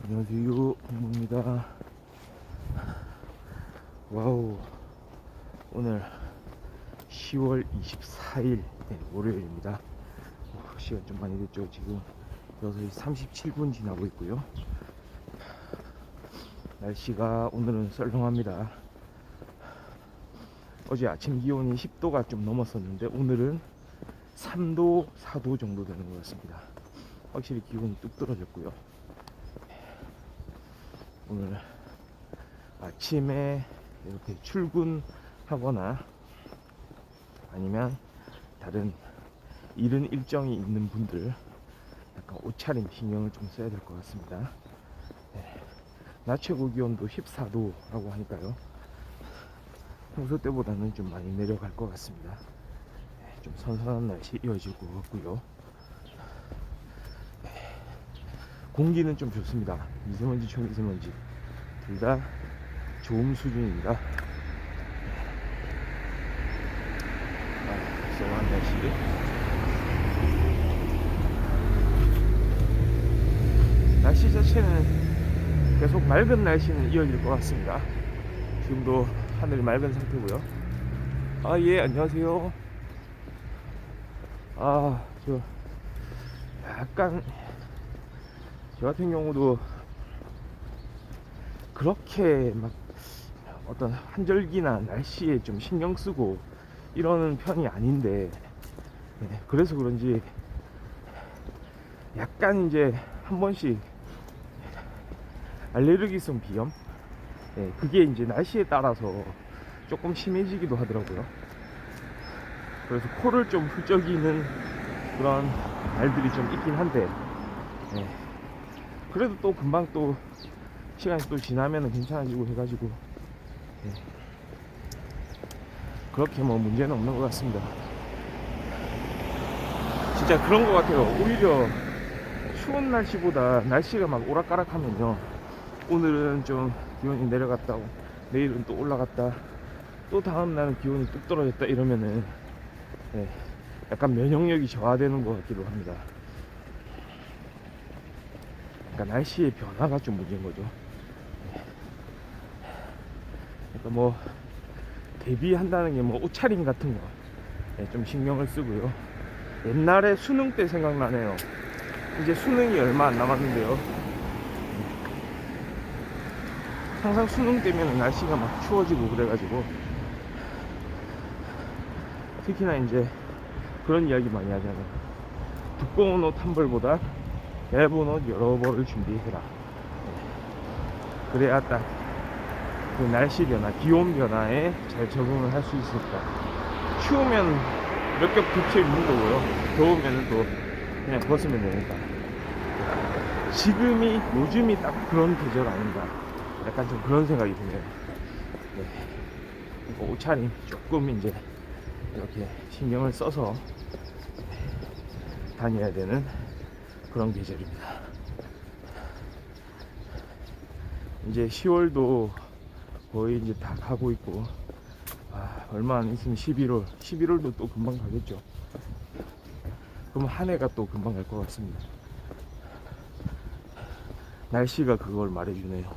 안녕하세요, 홍모입니다. 와우, 오늘 10월 24일 월요일입니다. 시간 좀 많이 됐죠. 지금 6시 37분 지나고 있고요. 날씨가 오늘은 썰렁합니다. 어제 아침 기온이 10도가 좀 넘었었는데 오늘은 3도, 4도 정도 되는 것 같습니다. 확실히 기온이 뚝 떨어졌고요. 오늘 아침에 이렇게 출근하거나 아니면 다른 이른 일정이 있는 분들 약간 옷차림 신경을 좀 써야 될 것 같습니다. 낮 최고 기온도 14도라고 하니까요, 평소 때보다는 좀 많이 내려갈 것 같습니다. 좀 선선한 날씨 이어질 것 같고요. 공기는 좀 좋습니다. 미세먼지, 초미세먼지 둘 다 좋은 수준입니다. 썰렁한 날씨. 날씨 자체는 계속 맑은 날씨는 이어질 것 같습니다. 지금도 하늘이 맑은 상태고요. 예, 안녕하세요. 저 약간 저 같은 경우도 그렇게 막 어떤 한절기나 날씨에 좀 신경 쓰고 이러는 편이 아닌데, 그래서 그런지 약간 이제 한 번씩 알레르기성 비염, 그게 이제 날씨에 따라서 조금 심해지기도 하더라고요. 그래서 코를 좀 훌쩍이는 그런 날들이 좀 있긴 한데, 그래도 또 금방 또 시간이 또 지나면 괜찮아지고 해가지고 그렇게 뭐 문제는 없는 것 같습니다. 진짜 그런 것 같아요. 오히려 추운 날씨보다 날씨가 막 오락가락하면요, 오늘은 좀 기온이 내려갔다 내일은 또 올라갔다 또 다음 날은 기온이 뚝 떨어졌다 이러면은 약간 면역력이 저하되는 것 같기도 합니다. 그러니까 날씨의 변화가 좀 문제인 거죠. 그러니까 뭐 대비한다는 게 뭐 옷차림 같은 거 좀 신경을 쓰고요. 옛날에 수능 때 생각나네요. 이제 수능이 얼마 안 남았는데요, 항상 수능 때면 날씨가 막 추워지고 그래가지고 특히나 이제 그런 이야기 많이 하잖아요. 두꺼운 옷 한 벌보다 얇은 옷 여러 벌을 준비해라. 그래야 딱 그 날씨 변화, 기온 변화에 잘 적응을 할 수 있으니까. 추우면 몇 겹 겹쳐 입는 거고요, 더우면 또 그냥 벗으면 되니까. 요즘이 딱 그런 계절 아닌가, 약간 좀 그런 생각이 드네요. 옷차림 조금 이제 이렇게 신경을 써서 다녀야 되는 그런 계절입니다. 이제 10월도 거의 이제 다 가고 있고, 얼마 안 있으면 11월도 또 금방 가겠죠. 그럼 한 해가 또 금방 갈 것 같습니다. 날씨가 그걸 말해주네요.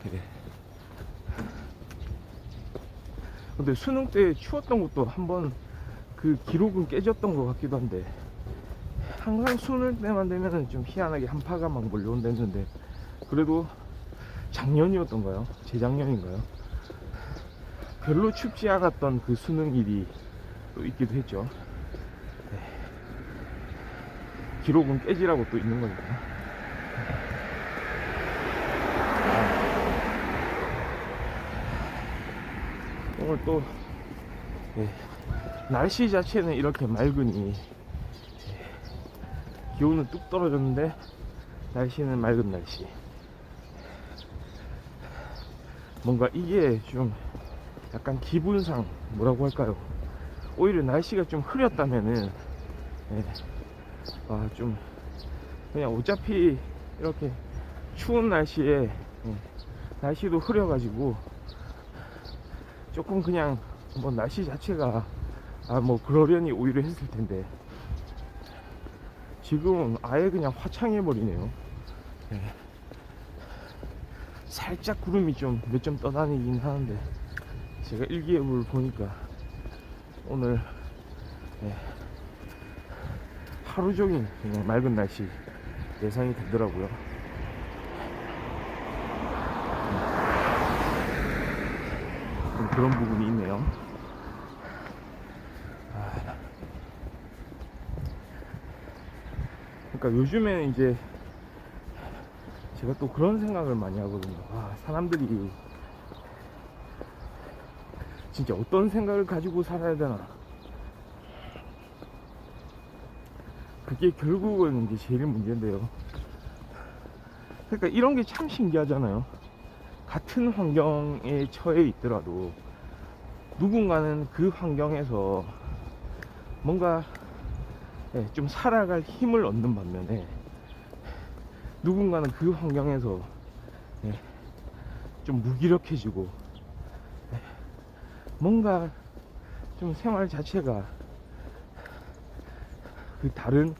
그래. 근데 수능 때 추웠던 것도 한번 그 기록은 깨졌던 것 같기도 한데, 항상 수능 때만 되면은 좀 희한하게 한파가 막 몰려온다 했는데, 그래도 작년이었던가요? 재작년인가요? 별로 춥지 않았던 그 수능일이 또 있기도 했죠. 기록은 깨지라고 또 있는 거니까. 오늘 또 날씨 자체는 이렇게 맑으니 기온은 뚝 떨어졌는데 날씨는 맑은 날씨. 뭔가 이게 좀 약간 기분상 뭐라고 할까요? 오히려 날씨가 좀 흐렸다면은 좀 그냥 어차피 이렇게 추운 날씨에 날씨도 흐려가지고 조금 그냥 뭐 날씨 자체가 뭐 그러려니 오히려 했을 텐데, 지금은 아예 그냥 화창해버리네요. 네. 살짝 구름이 좀 몇 점 떠다니긴 하는데, 제가 일기예보를 보니까 오늘 하루 종일 그냥 맑은 날씨 예상이 되더라고요. 그런 부분이 있네요. 그러니까 요즘에는 이제 제가 또 그런 생각을 많이 하거든요. 사람들이 진짜 어떤 생각을 가지고 살아야 되나. 그게 결국은 이제 제일 문제인데요. 그러니까 이런 게 참 신기하잖아요. 같은 환경에 처해 있더라도 누군가는 그 환경에서 뭔가 좀 살아갈 힘을 얻는 반면에, 누군가는 그 환경에서 좀 무기력해지고 뭔가 좀 생활 자체가 그 다른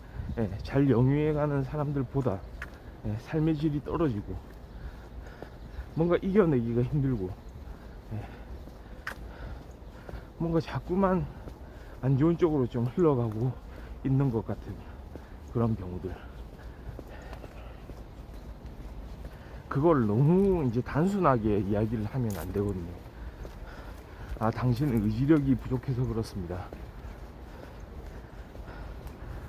잘 영위해가는 사람들보다 삶의 질이 떨어지고 뭔가 이겨내기가 힘들고 뭔가 자꾸만 안 좋은 쪽으로 좀 흘러가고 있는 것 같은 그런 경우들. 그걸 너무 이제 단순하게 이야기를 하면 안 되거든요. 당신은 의지력이 부족해서 그렇습니다.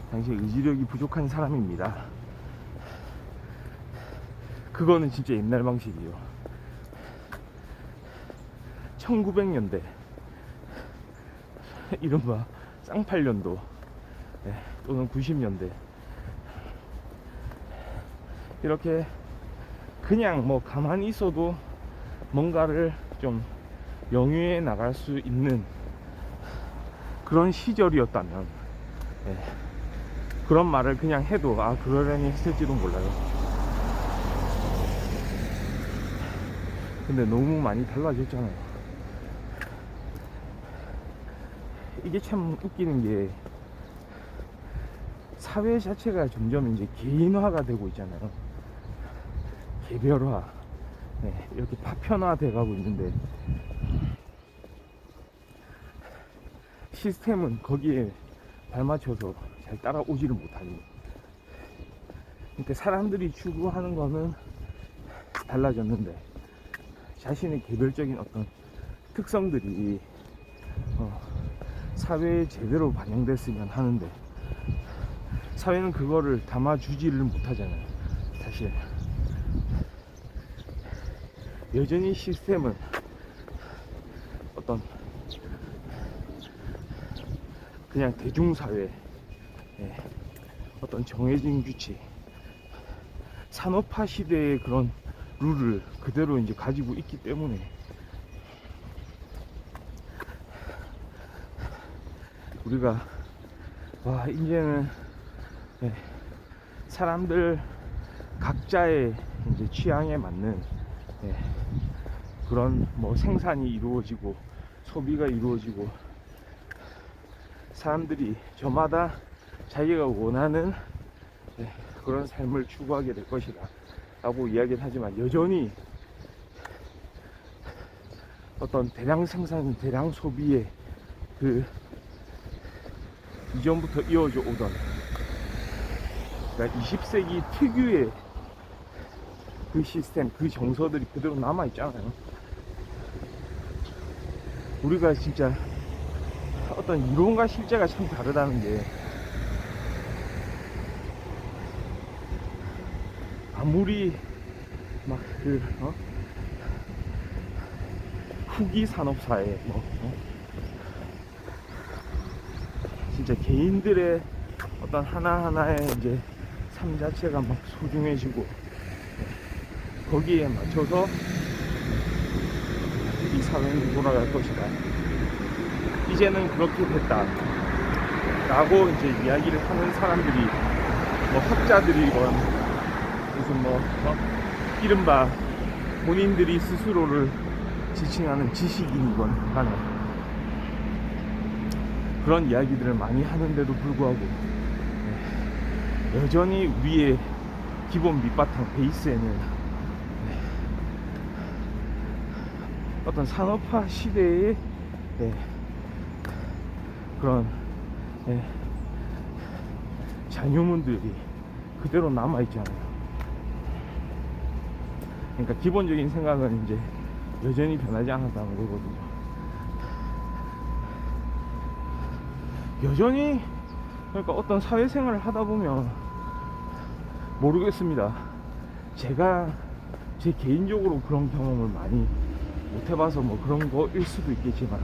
당신 의지력이 부족한 사람입니다. 그거는 진짜 옛날 방식이에요. 1900년대 이른바 쌍팔년도 또는 90년대 이렇게 그냥 뭐 가만히 있어도 뭔가를 좀 영위해 나갈 수 있는 그런 시절이었다면 그런 말을 그냥 해도 그러려니 했을지도 몰라요. 근데 너무 많이 달라졌잖아요. 이게 참 웃기는 게 사회 자체가 점점 이제 개인화가 되고 있잖아요. 개별화, 이렇게 파편화 돼 가고 있는데 시스템은 거기에 발맞춰서 잘 따라오지를 못하니, 그러니까 사람들이 추구하는 거는 달라졌는데 자신의 개별적인 어떤 특성들이 사회에 제대로 반영됐으면 하는데 사회는 그거를 담아주지를 못하잖아요. 사실 여전히 시스템은 어떤 그냥 대중사회 어떤 정해진 규칙, 산업화 시대의 그런 룰을 그대로 이제 가지고 있기 때문에 우리가 이제는 사람들 각자의 이제 취향에 맞는 그런 뭐 생산이 이루어지고 소비가 이루어지고 사람들이 저마다 자기가 원하는 그런 삶을 추구하게 될 것이다 라고 이야기를 하지만, 여전히 어떤 대량 생산, 대량 소비의 그 이전부터 이어져 오던, 그러니까 20세기 특유의 그 시스템, 그 정서들이 그대로 남아있잖아요. 우리가 진짜 어떤 이론과 실제가 참 다르다는 게, 아무리 막 후기 산업사회 진짜 개인들의 어떤 하나하나의 이제 삶 자체가 막 소중해지고 거기에 맞춰서 이 사회는 돌아갈 것이다, 이제는 그렇게 됐다 라고 이제 이야기를 하는 사람들이 뭐 학자들이건 무슨 이른바 본인들이 스스로를 지칭하는 지식인이건 간에 그런 이야기들을 많이 하는데도 불구하고 여전히 우리의 기본 밑바탕 베이스에는 어떤 산업화 시대의 그런 잔유물들이 그대로 남아있잖아요. 그러니까 기본적인 생각은 이제 여전히 변하지 않았다는 거거든요. 여전히 그러니까 어떤 사회생활을 하다 보면 모르겠습니다. 제가 제 개인적으로 그런 경험을 많이 못 해봐서 뭐 그런 거일 수도 있겠지만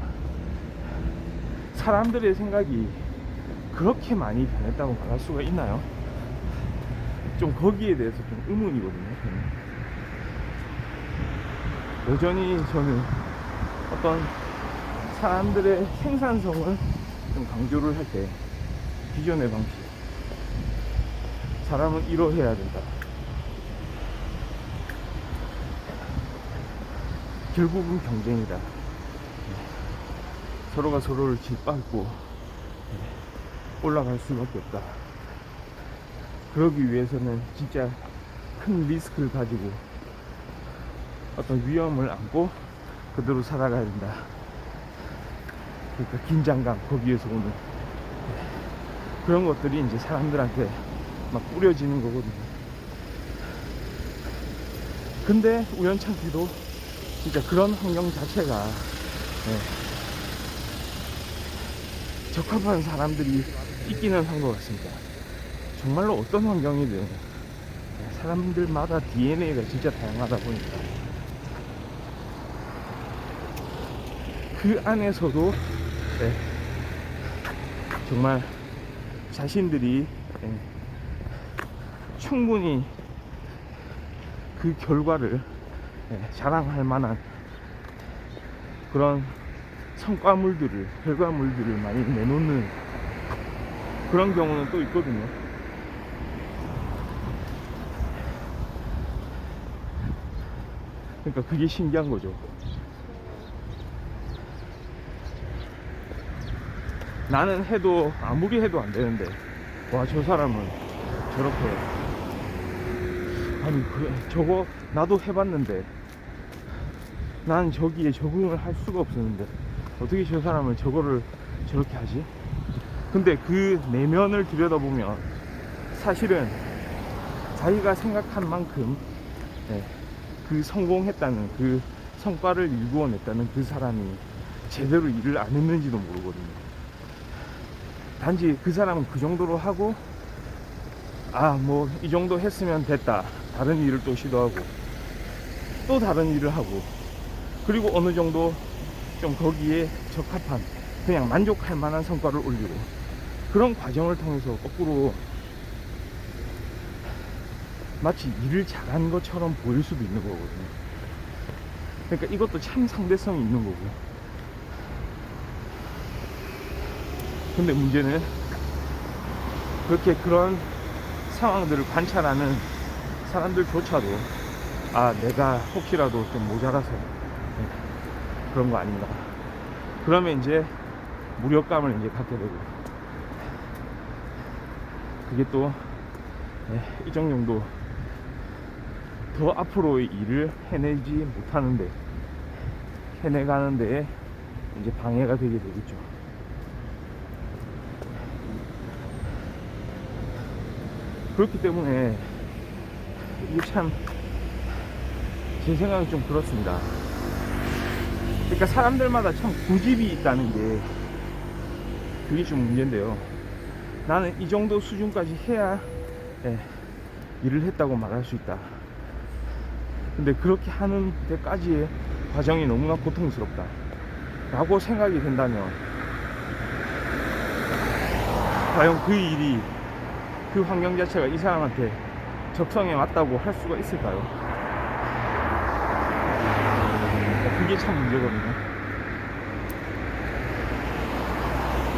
사람들의 생각이 그렇게 많이 변했다고 말할 수가 있나요? 좀 거기에 대해서 좀 의문이거든요. 여전히 저는 어떤 사람들의 생산성을 좀 강조를 할 때 기존의 방식, 사람은 이러해야 된다, 결국은 경쟁이다, 서로가 서로를 짓밟고 올라갈 수밖에 없다, 그러기 위해서는 진짜 큰 리스크를 가지고 어떤 위험을 안고 그대로 살아가야 된다. 그러니까 긴장감, 거기에서 오는 그런 것들이 이제 사람들한테 막 뿌려지는 거거든요. 근데 우연찮게도 진짜 그런 환경 자체가 적합한 사람들이 있기는 한 것 같습니다. 정말로 어떤 환경이든 사람들마다 DNA가 진짜 다양하다 보니까 그 안에서도 정말 자신들이 충분히 그 결과를 자랑할 만한 그런 성과물들을, 결과물들을 많이 내놓는 그런 경우는 또 있거든요. 그러니까 그게 신기한 거죠. 나는 해도 아무리 해도 안 되는데 와, 저 사람은 저렇게, 아니 저거 나도 해봤는데 난 저기에 적응을 할 수가 없었는데 어떻게 저 사람은 저거를 저렇게 하지? 근데 그 내면을 들여다보면 사실은 자기가 생각한 만큼 그 성공했다는, 그 성과를 일구어냈다는 그 사람이 제대로 일을 안 했는지도 모르거든요. 단지 그 사람은 그 정도로 하고, 아, 뭐 이 정도 했으면 됐다, 다른 일을 또 시도하고 또 다른 일을 하고, 그리고 어느 정도 좀 거기에 적합한, 그냥 만족할 만한 성과를 올리고, 그런 과정을 통해서 거꾸로 마치 일을 잘한 것처럼 보일 수도 있는 거거든요. 그러니까 이것도 참 상대성이 있는 거고. 근데 문제는 그렇게 그런 상황들을 관찰하는 사람들조차도 아, 내가 혹시라도 좀 모자라서 그런 거 아닌가, 그러면 이제 무력감을 이제 갖게 되고, 그게 또 일정 정도 더 앞으로의 일을 해내지 못하는데, 해내가는 데에 이제 방해가 되게 되겠죠. 그렇기 때문에 이게 참 제 생각은 좀 그렇습니다. 그러니까 사람들마다 참 고집이 있다는 게, 그게 좀 문제인데요. 나는 이 정도 수준까지 해야 일을 했다고 말할 수 있다. 근데 그렇게 하는 데까지의 과정이 너무나 고통스럽다 라고 생각이 된다면, 과연 그 일이, 그 환경 자체가 이 사람한테 적성에 맞다고 할 수가 있을까요? 그게 참 문제거든요.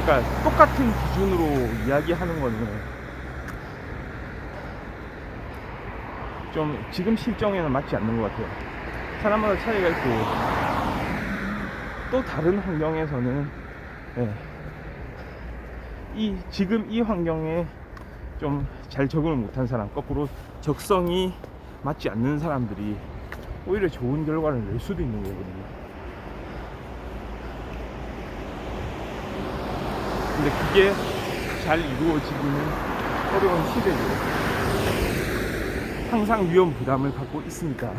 그러니까 똑같은 기준으로 이야기하는 거는 좀 지금 실정에는 맞지 않는 것 같아요. 사람마다 차이가 있고, 또 다른 환경에서는 지금 이 환경에 좀 잘 적응을 못한 사람, 거꾸로 적성이 맞지 않는 사람들이 오히려 좋은 결과를 낼 수도 있는 거거든요. 근데 그게 잘 이루어지기는 어려운 시대죠. 항상 위험 부담을 갖고 있으니까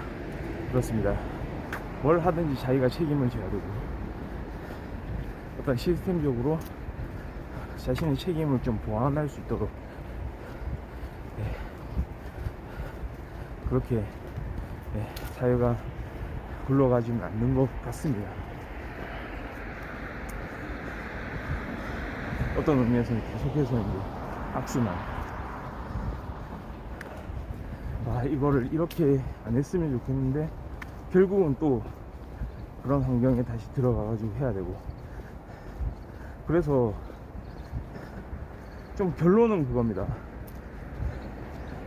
그렇습니다. 뭘 하든지 자기가 책임을 져야 되고, 어떤 시스템적으로 자신의 책임을 좀 보완할 수 있도록 그렇게 사회가 굴러가지는 않는 것 같습니다. 어떤 의미에서는 계속해서 이제 악순환. 이거를 이렇게 안 했으면 좋겠는데 결국은 또 그런 환경에 다시 들어가가지고 해야 되고. 그래서 좀 결론은 그겁니다.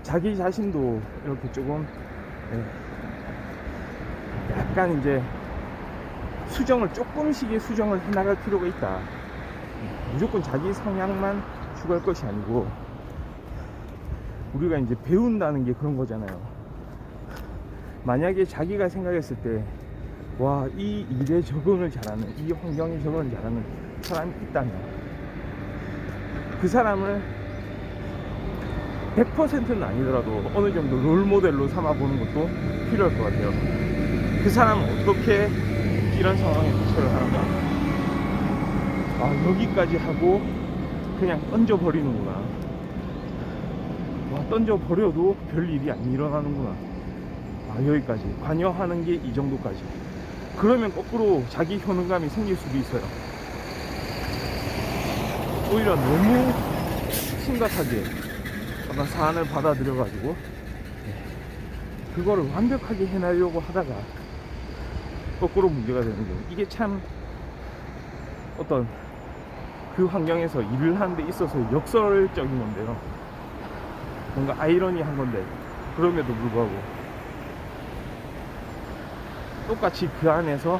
자기 자신도 이렇게 조금 약간 이제 조금씩의 수정을 해나갈 필요가 있다. 무조건 자기 성향만 추구할 것이 아니고, 우리가 이제 배운다는 게 그런 거잖아요. 만약에 자기가 생각했을 때, 이 일에 적응을 잘하는, 이 환경에 적응을 잘하는 사람이 있다면, 그 사람을 100%는 아니더라도 어느 정도 롤모델로 삼아보는 것도 필요할 것 같아요. 그 사람은 어떻게 이런 상황에 대처를 하는가. 여기까지 하고 그냥 던져버리는구나. 던져버려도 별 일이 안 일어나는구나. 여기까지 관여하는 게 이 정도까지. 그러면 거꾸로 자기 효능감이 생길 수도 있어요. 오히려 너무 심각하게 어떤 사안을 받아들여가지고 그거를 완벽하게 해내려고 하다가 거꾸로 문제가 되는 거예요. 이게 참 어떤 그 환경에서 일을 하는 데 있어서 역설적인 건데요. 뭔가 아이러니한 건데, 그럼에도 불구하고 똑같이 그 안에서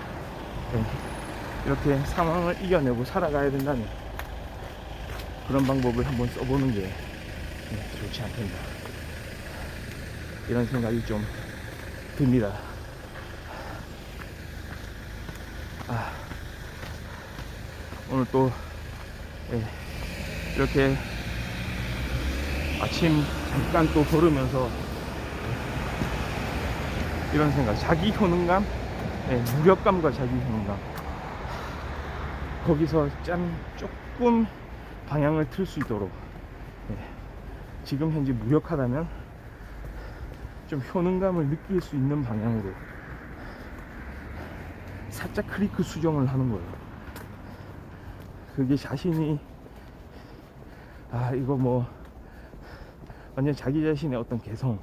이렇게 상황을 이겨내고 살아가야 된다면 그런 방법을 한번 써보는 게 좋지 않겠나, 이런 생각이 좀 듭니다. 오늘 또 이렇게 아침 잠깐 또 걸으면서 이런 생각, 자기 효능감, 무력감과 자기 효능감, 거기서 조금 방향을 틀 수 있도록, 지금 현재 무력하다면 좀 효능감을 느낄 수 있는 방향으로 살짝 크리크 수정을 하는 거예요. 그게 자신이 이거 뭐 완전 자기 자신의 어떤 개성,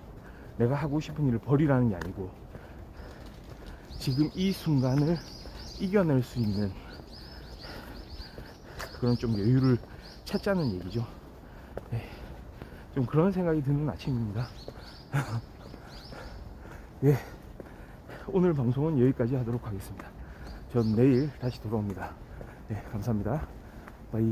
내가 하고 싶은 일을 버리라는 게 아니고, 지금 이 순간을 이겨낼 수 있는 그런 좀 여유를 찾자는 얘기죠. 좀 그런 생각이 드는 아침입니다. 오늘 방송은 여기까지 하도록 하겠습니다. 전 내일 다시 돌아옵니다. 감사합니다. 바이.